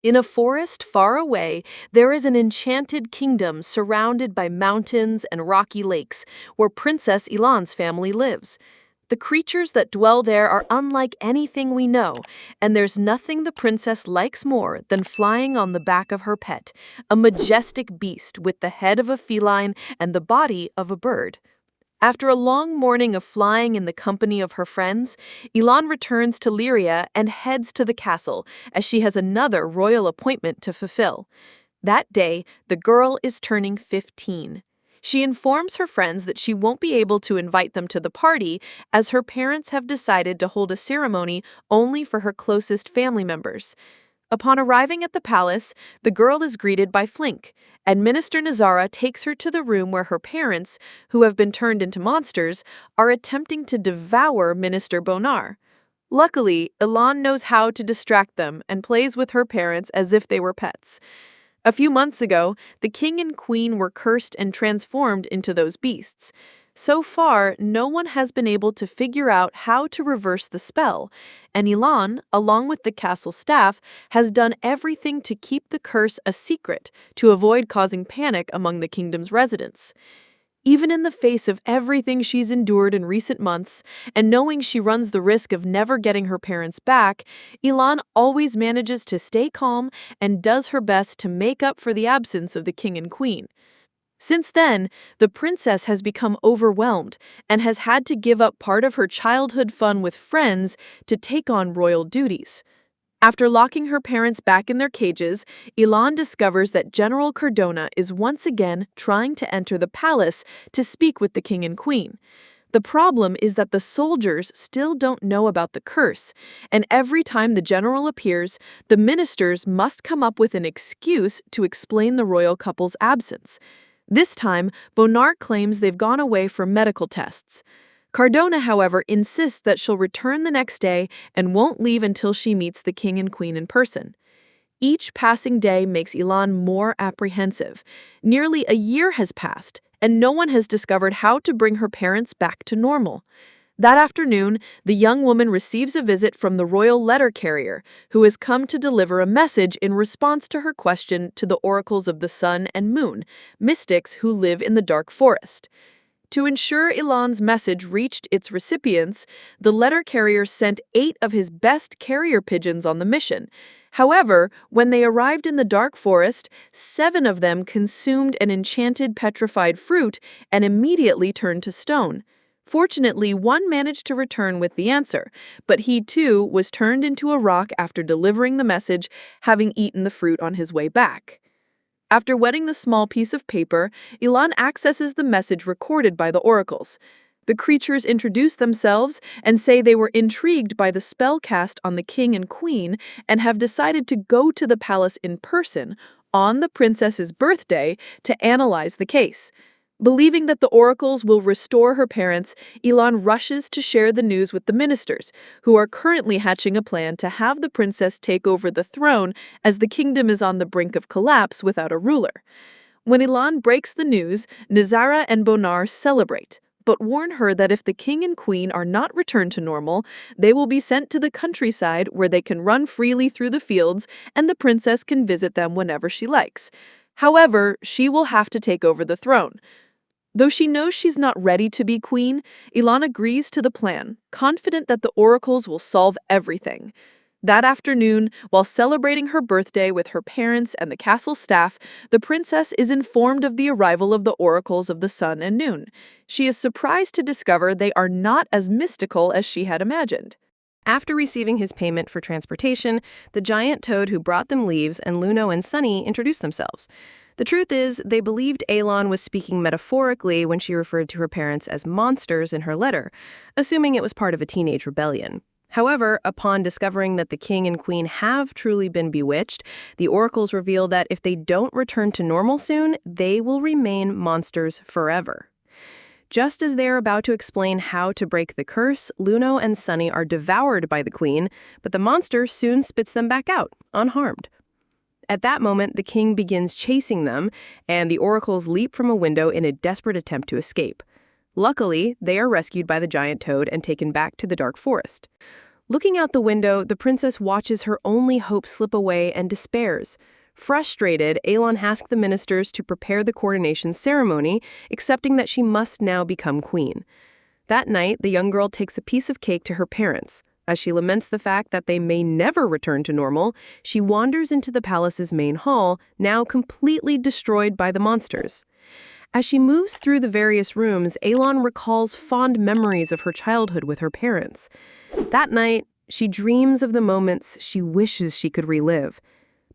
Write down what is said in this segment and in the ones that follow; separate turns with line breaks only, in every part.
In a forest far away, there is an enchanted kingdom surrounded by mountains and rocky lakes where Princess Ilan's family lives. The creatures that dwell there are unlike anything we know, and there's nothing the princess likes more than flying on the back of her pet, a majestic beast with the head of a feline and the body of a bird. After a long morning of flying in the company of her friends, Ilan returns to Lyria and heads to the castle as she has another royal appointment to fulfill. That day, the girl is turning 15. She informs her friends that she won't be able to invite them to the party as her parents have decided to hold a ceremony only for her closest family members. Upon arriving at the palace, the girl is greeted by Flink, and Minister Nazara takes her to the room where her parents, who have been turned into monsters, are attempting to devour Minister Bonar. Luckily, Ilan knows how to distract them and plays with her parents as if they were pets. A few months ago, the king and queen were cursed and transformed into those beasts. So far, no one has been able to figure out how to reverse the spell, and Ilan, along with the castle staff, has done everything to keep the curse a secret to avoid causing panic among the kingdom's residents. Even in the face of everything she's endured in recent months, and knowing she runs the risk of never getting her parents back, Ilan always manages to stay calm and does her best to make up for the absence of the king and queen. Since then, the princess has become overwhelmed and has had to give up part of her childhood fun with friends to take on royal duties. After locking her parents back in their cages, Ilan discovers that General Cardona is once again trying to enter the palace to speak with the king and queen. The problem is that the soldiers still don't know about the curse, and every time the general appears, the ministers must come up with an excuse to explain the royal couple's absence. This time, Bonar claims they've gone away for medical tests. Cardona, however, insists that she'll return the next day and won't leave until she meets the king and queen in person. Each passing day makes Ilan more apprehensive. Nearly a year has passed, and no one has discovered how to bring her parents back to normal. That afternoon, the young woman receives a visit from the royal letter carrier, who has come to deliver a message in response to her question to the oracles of the sun and moon, mystics who live in the dark forest. To ensure Ilan's message reached its recipients, the letter carrier sent 8 of his best carrier pigeons on the mission. However, when they arrived in the dark forest, 7 of them consumed an enchanted petrified fruit and immediately turned to stone. Fortunately, one managed to return with the answer, but he too was turned into a rock after delivering the message, having eaten the fruit on his way back. After wetting the small piece of paper, Ilan accesses the message recorded by the oracles. The creatures introduce themselves and say they were intrigued by the spell cast on the king and queen and have decided to go to the palace in person on the princess's birthday to analyze the case. Believing that the oracles will restore her parents, Ilan rushes to share the news with the ministers, who are currently hatching a plan to have the princess take over the throne as the kingdom is on the brink of collapse without a ruler. When Ilan breaks the news, Nazara and Bonar celebrate, but warn her that if the king and queen are not returned to normal, they will be sent to the countryside where they can run freely through the fields and the princess can visit them whenever she likes. However, she will have to take over the throne. Though she knows she's not ready to be queen, Ilan agrees to the plan, confident that the oracles will solve everything. That afternoon, while celebrating her birthday with her parents and the castle staff, the princess is informed of the arrival of the oracles of the sun and noon. She is surprised to discover they are not as mystical as she had imagined. After receiving his payment for transportation, the giant toad who brought them leaves and Luno and Sunny introduce themselves. The truth is, they believed Elan was speaking metaphorically when she referred to her parents as monsters in her letter, assuming it was part of a teenage rebellion. However, upon discovering that the king and queen have truly been bewitched, the oracles reveal that if they don't return to normal soon, they will remain monsters forever. Just as they're about to explain how to break the curse, Luno and Sunny are devoured by the queen, but the monster soon spits them back out, unharmed. At that moment, the king begins chasing them, and the oracles leap from a window in a desperate attempt to escape. Luckily, they are rescued by the giant toad and taken back to the dark forest.
Looking out the window, the princess watches her only hope slip away and despairs. Frustrated, Elon asks the ministers to prepare the coronation ceremony, accepting that she must now become queen. That night, the young girl takes a piece of cake to her parents. As she laments the fact that they may never return to normal, she wanders into the palace's main hall, now completely destroyed by the monsters. As she moves through the various rooms, Elon recalls fond memories of her childhood with her parents. That night, she dreams of the moments she wishes she could relive.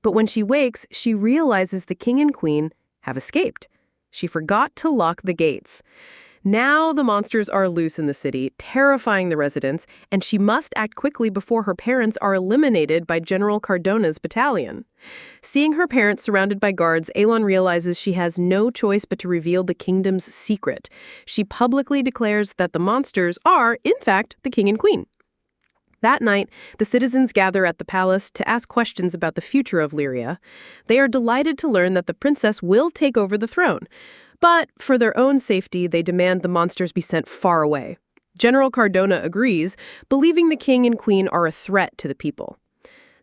But when she wakes, she realizes the king and queen have escaped. She forgot to lock the gates. Now the monsters are loose in the city, terrifying the residents, and she must act quickly before her parents are eliminated by General Cardona's battalion. Seeing her parents surrounded by guards, Elon realizes she has no choice but to reveal the kingdom's secret. She publicly declares that the monsters are, in fact, the king and queen. That night, the citizens gather at the palace to ask questions about the future of Lyria. They are delighted to learn that the princess will take over the throne. But for their own safety, they demand the monsters be sent far away. General Cardona agrees, believing the king and queen are a threat to the people.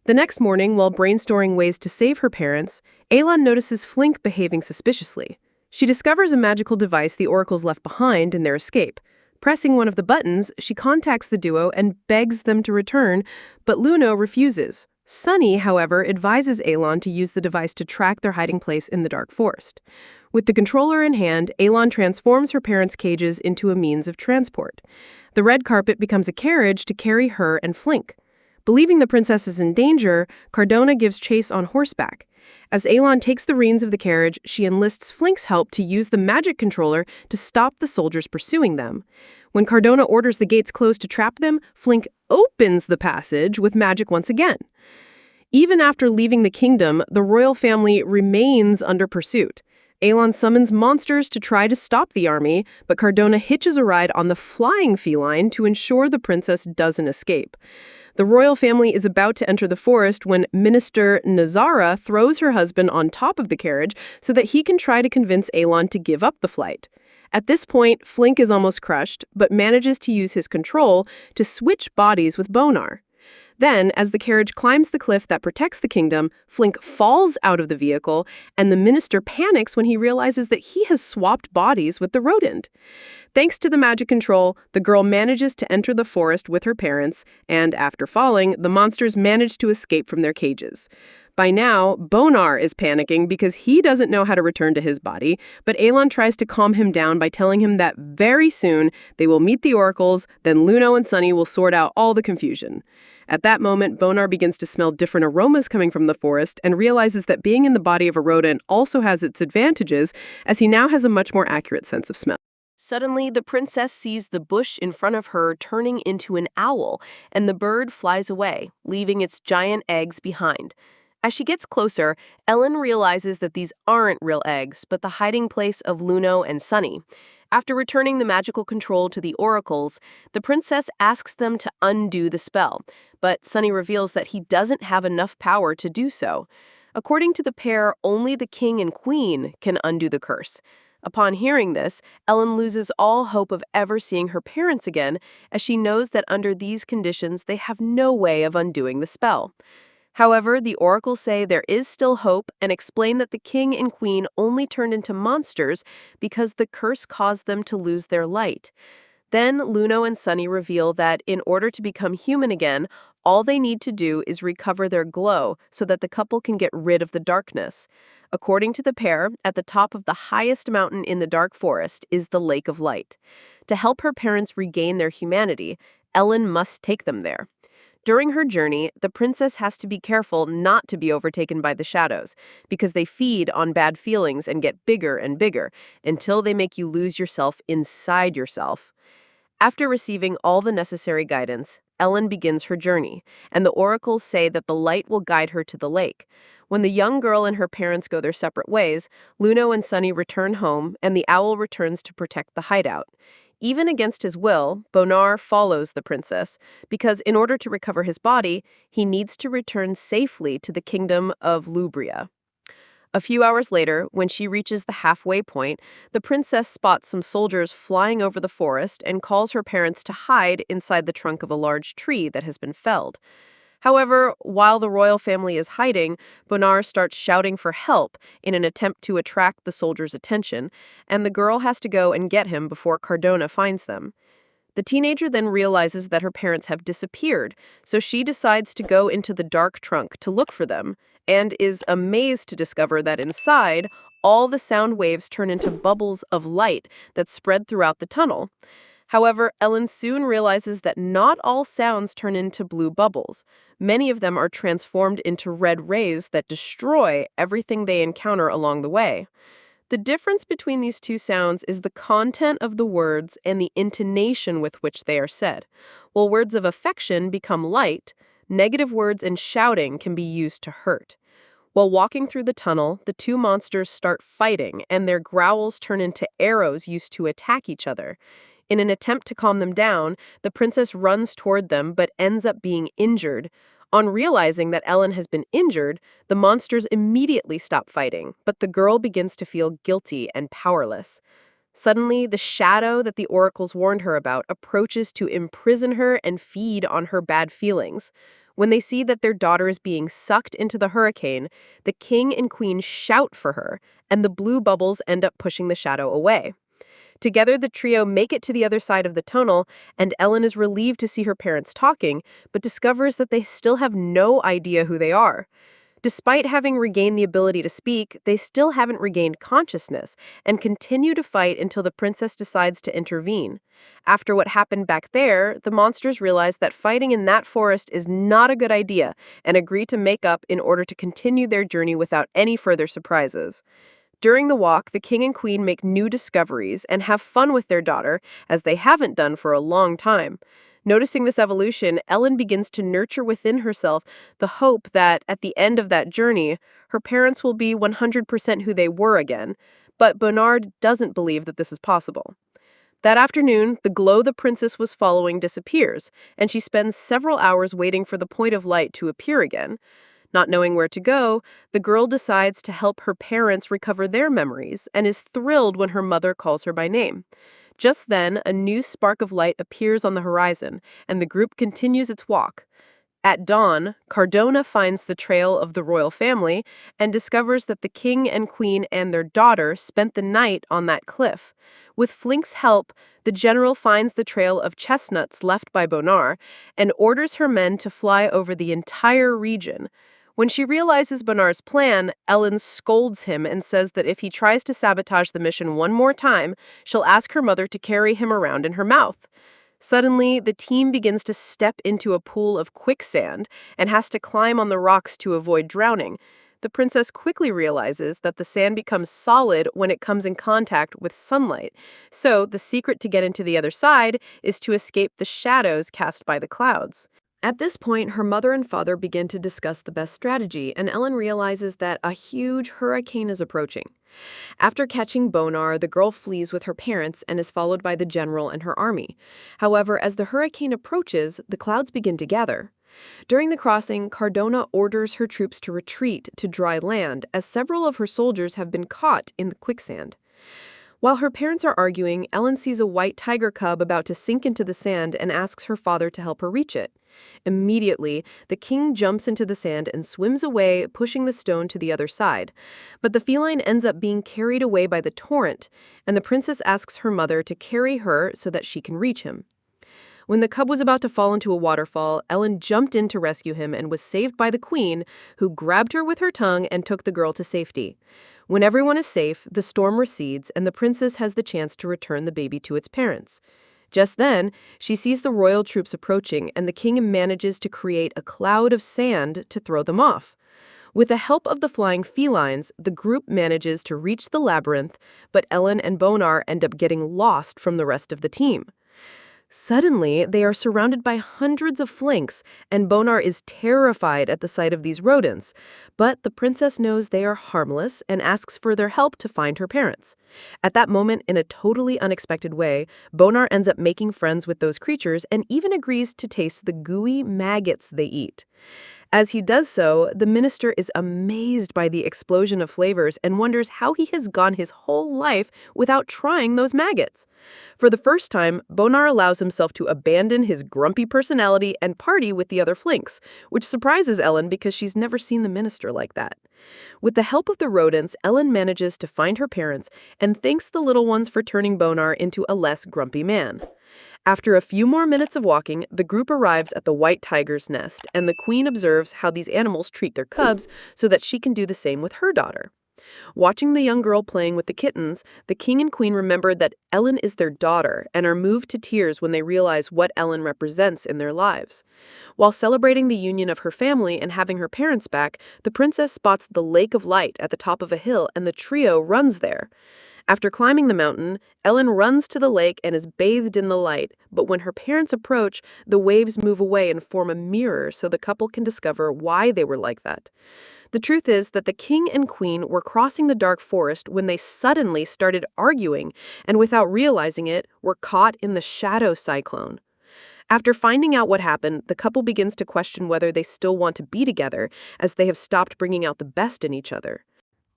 The next morning, while brainstorming ways to save her parents, Elon notices Flink behaving suspiciously. She discovers a magical device the oracles left behind in their escape. Pressing one of the buttons, she contacts the duo and begs them to return, but Luno refuses. Sunny, however, advises Elon to use the device to track their hiding place in the dark forest. With the controller in hand, Elon transforms her parents' cages into a means of transport. The red carpet becomes a carriage to carry her and Flink. Believing the princess is in danger, Cardona gives chase on horseback. As Elon takes the reins of the carriage, she enlists Flink's help to use the magic controller to stop the soldiers pursuing them. When Cardona orders the gates closed to trap them, Flink opens the passage with magic once again. Even after leaving the kingdom, the royal family remains under pursuit. Elon summons monsters to try to stop the army, but Cardona hitches a ride on the flying feline to ensure the princess doesn't escape. The royal family is about to enter the forest when Minister Nazara throws her husband on top of the carriage so that he can try to convince Elon to give up the flight. At this point, Flink is almost crushed, but manages to use his control to switch bodies with Bonar. Then, as the carriage climbs the cliff that protects the kingdom, Flink falls out of the vehicle, and the minister panics when he realizes that he has swapped bodies with the rodent. Thanks to the magic control, the girl manages to enter the forest with her parents, and after falling, the monsters manage to escape from their cages. By now, Bonar is panicking because he doesn't know how to return to his body, but Elon tries to calm him down by telling him that very soon they will meet the oracles, then Luno and Sunny will sort out all the confusion. At that moment, Bonar begins to smell different aromas coming from the forest and realizes that being in the body of a rodent also has its advantages, as he now has a much more accurate sense of smell.
Suddenly, the princess sees the bush in front of her turning into an owl, and the bird flies away, leaving its giant eggs behind. As she gets closer, Ellen realizes that these aren't real eggs, but the hiding place of Luno and Sunny. After returning the magical control to the oracles, the princess asks them to undo the spell, but Sunny reveals that he doesn't have enough power to do so. According to the pair, only the king and queen can undo the curse. Upon hearing this, Ellen loses all hope of ever seeing her parents again, as she knows that under these conditions they have no way of undoing the spell. However, the oracles say there is still hope and explain that the king and queen only turned into monsters because the curse caused them to lose their light. Then Luno and Sunny reveal that in order to become human again, all they need to do is recover their glow so that the couple can get rid of the darkness. According to the pair, at the top of the highest mountain in the dark forest is the Lake of Light. To help her parents regain their humanity, Ellen must take them there. During her journey, the princess has to be careful not to be overtaken by the shadows, because they feed on bad feelings and get bigger and bigger until they make you lose yourself inside yourself. After receiving all the necessary guidance, Ellen begins her journey, and the oracles say that the light will guide her to the lake. When the young girl and her parents go their separate ways, Luno and Sunny return home, and the owl returns to protect the hideout. Even against his will, Bonar follows the princess, because in order to recover his body, he needs to return safely to the kingdom of Lubria.
A few hours later, when she reaches the halfway point, the princess spots some soldiers flying over the forest and calls her parents to hide inside the trunk of a large tree that has been felled. However, while the royal family is hiding, Bonar starts shouting for help in an attempt to attract the soldiers' attention, and the girl has to go and get him before Cardona finds them. The teenager then realizes that her parents have disappeared, so she decides to go into the dark trunk to look for them, and is amazed to discover that inside, all the sound waves turn into bubbles of light that spread throughout the tunnel. However, Ellen soon realizes that not all sounds turn into blue bubbles. Many of them are transformed into red rays that destroy everything they encounter along the way. The difference between these two sounds is the content of the words and the intonation with which they are said. While words of affection become light, negative words and shouting can be used to hurt. While walking through the tunnel, the two monsters start fighting, and their growls turn into arrows used to attack each other. In an attempt to calm them down, the princess runs toward them but ends up being injured. On realizing that Ellen has been injured, the monsters immediately stop fighting, but the girl begins to feel guilty and powerless. Suddenly, the shadow that the oracles warned her about approaches to imprison her and feed on her bad feelings. When they see that their daughter is being sucked into the hurricane, the king and queen shout for her, and the blue bubbles end up pushing the shadow away. Together, the trio make it to the other side of the tunnel, and Ellen is relieved to see her parents talking, but discovers that they still have no idea who they are. Despite having regained the ability to speak, they still haven't regained consciousness and continue to fight until the princess decides to intervene. After what happened back there, the monsters realize that fighting in that forest is not a good idea and agree to make up in order to continue their journey without any further surprises. During the walk, the king and queen make new discoveries and have fun with their daughter, as they haven't done for a long time. Noticing this evolution, Ellen begins to nurture within herself the hope that, at the end of that journey, her parents will be 100% who they were again. But Bernard doesn't believe that this is possible. That afternoon, the glow the princess was following disappears, and she spends several hours waiting for the point of light to appear again. Not knowing where to go, the girl decides to help her parents recover their memories and is thrilled when her mother calls her by name. Just then, a new spark of light appears on the horizon, and the group continues its walk. At dawn, Cardona finds the trail of the royal family and discovers that the king and queen and their daughter spent the night on that cliff. With Flink's help, the general finds the trail of chestnuts left by Bonar and orders her men to fly over the entire region. When she realizes Bonar's plan, Ellen scolds him and says that if he tries to sabotage the mission one more time, she'll ask her mother to carry him around in her mouth. Suddenly, the team begins to step into a pool of quicksand and has to climb on the rocks to avoid drowning. The princess quickly realizes that the sand becomes solid when it comes in contact with sunlight. So, the secret to get into the other side is to escape the shadows cast by the clouds. At this point, her mother and father begin to discuss the best strategy, and Ellen realizes that a huge hurricane is approaching. After catching Bonar, the girl flees with her parents and is followed by the general and her army. However, as the hurricane approaches, the clouds begin to gather. During the crossing, Cardona orders her troops to retreat to dry land, as several of her soldiers have been caught in the quicksand. While her parents are arguing, Ellen sees a white tiger cub about to sink into the sand and asks her father to help her reach it. Immediately, the king jumps into the sand and swims away, pushing the stone to the other side. But the feline ends up being carried away by the torrent, and the princess asks her mother to carry her so that she can reach him. When the cub was about to fall into a waterfall, Ellen jumped in to rescue him and was saved by the queen, who grabbed her with her tongue and took the girl to safety. When everyone is safe, the storm recedes and the princess has the chance to return the baby to its parents. Just then, she sees the royal troops approaching, and the king manages to create a cloud of sand to throw them off. With the help of the flying felines, the group manages to reach the labyrinth, but Ellen and Bonar end up getting lost from the rest of the team. Suddenly, they are surrounded by hundreds of flinks, and Bonar is terrified at the sight of these rodents. But the princess knows they are harmless and asks for their help to find her parents. At that moment, in a totally unexpected way, Bonar ends up making friends with those creatures and even agrees to taste the gooey maggots they eat. As he does so, the minister is amazed by the explosion of flavors and wonders how he has gone his whole life without trying those maggots. For the first time, Bonar allows himself to abandon his grumpy personality and party with the other flinks, which surprises Ellen because she's never seen the minister like that. With the help of the rodents, Ellen manages to find her parents and thanks the little ones for turning Bonar into a less grumpy man. After a few more minutes of walking, the group arrives at the white tiger's nest, and the queen observes how these animals treat their cubs so that she can do the same with her daughter. Watching the young girl playing with the kittens, the king and queen remember that Ellen is their daughter and are moved to tears when they realize what Ellen represents in their lives. While celebrating the union of her family and having her parents back, the princess spots the Lake of Light at the top of a hill, and the trio runs there. After climbing the mountain, Ellen runs to the lake and is bathed in the light, but when her parents approach, the waves move away and form a mirror so the couple can discover why they were like that. The truth is that the king and queen were crossing the dark forest when they suddenly started arguing, and without realizing it, were caught in the shadow cyclone. After finding out what happened, the couple begins to question whether they still want to be together, as they have stopped bringing out the best in each other.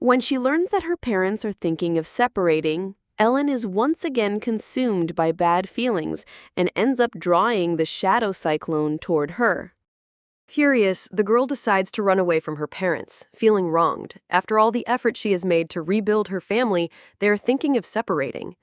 When she learns that her parents are thinking of separating, Ellen is once again consumed by bad feelings and ends up drawing the shadow cyclone toward her. Furious, the girl decides to run away from her parents, feeling wronged. After all the effort she has made to rebuild her family, they are thinking of separating.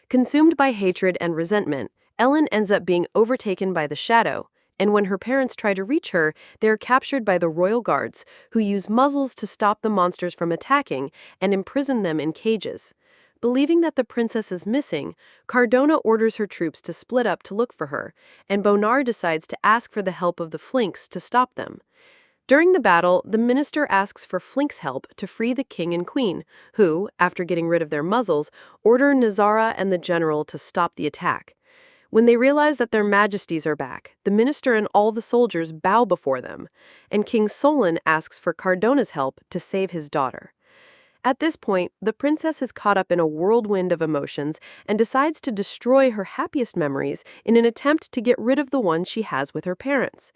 Consumed by hatred and resentment, Ellen ends up being overtaken by the shadow, and when her parents try to reach her, they are captured by the royal guards, who use muzzles to stop the monsters from attacking and imprison them in cages. Believing that the princess is missing, Cardona orders her troops to split up to look for her, and Bonar decides to ask for the help of the flinks to stop them. During the battle, the minister asks for Flink's help to free the king and queen, who, after getting rid of their muzzles, order Nazara and the general to stop the attack. When they realize that their majesties are back, the minister and all the soldiers bow before them, and King Solon asks for Cardona's help to save his daughter. At this point, the princess is caught up in a whirlwind of emotions and decides to destroy her happiest memories in an attempt to get rid of the one she has with her parents.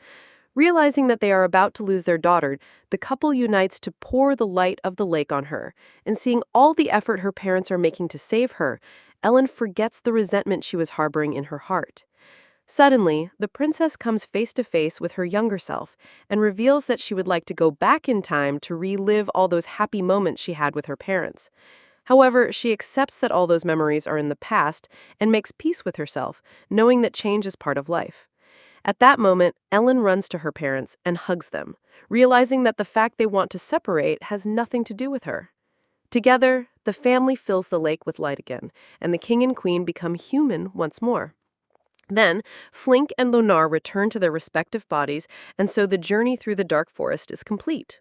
Realizing that they are about to lose their daughter, the couple unites to pour the light of the lake on her, and seeing all the effort her parents are making to save her, Ellen forgets the resentment she was harboring in her heart. Suddenly, the princess comes face to face with her younger self and reveals that she would like to go back in time to relive all those happy moments she had with her parents. However, she accepts that all those memories are in the past and makes peace with herself, knowing that change is part of life. At that moment, Ellen runs to her parents and hugs them, realizing that the fact they want to separate has nothing to do with her. Together, the family fills the lake with light again, and the king and queen become human once more. Then, Flink and Lonar return to their respective bodies, and so the journey through the dark forest is complete.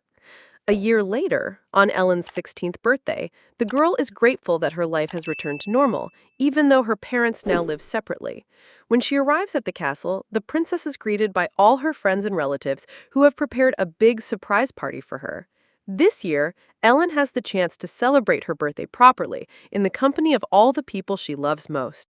A year later, on Ellen's 16th birthday, the girl is grateful that her life has returned to normal, even though her parents now live separately. When she arrives at the castle, the princess is greeted by all her friends and relatives who have prepared a big surprise party for her. This year, Ellen has the chance to celebrate her birthday properly, in the company of all the people she loves most.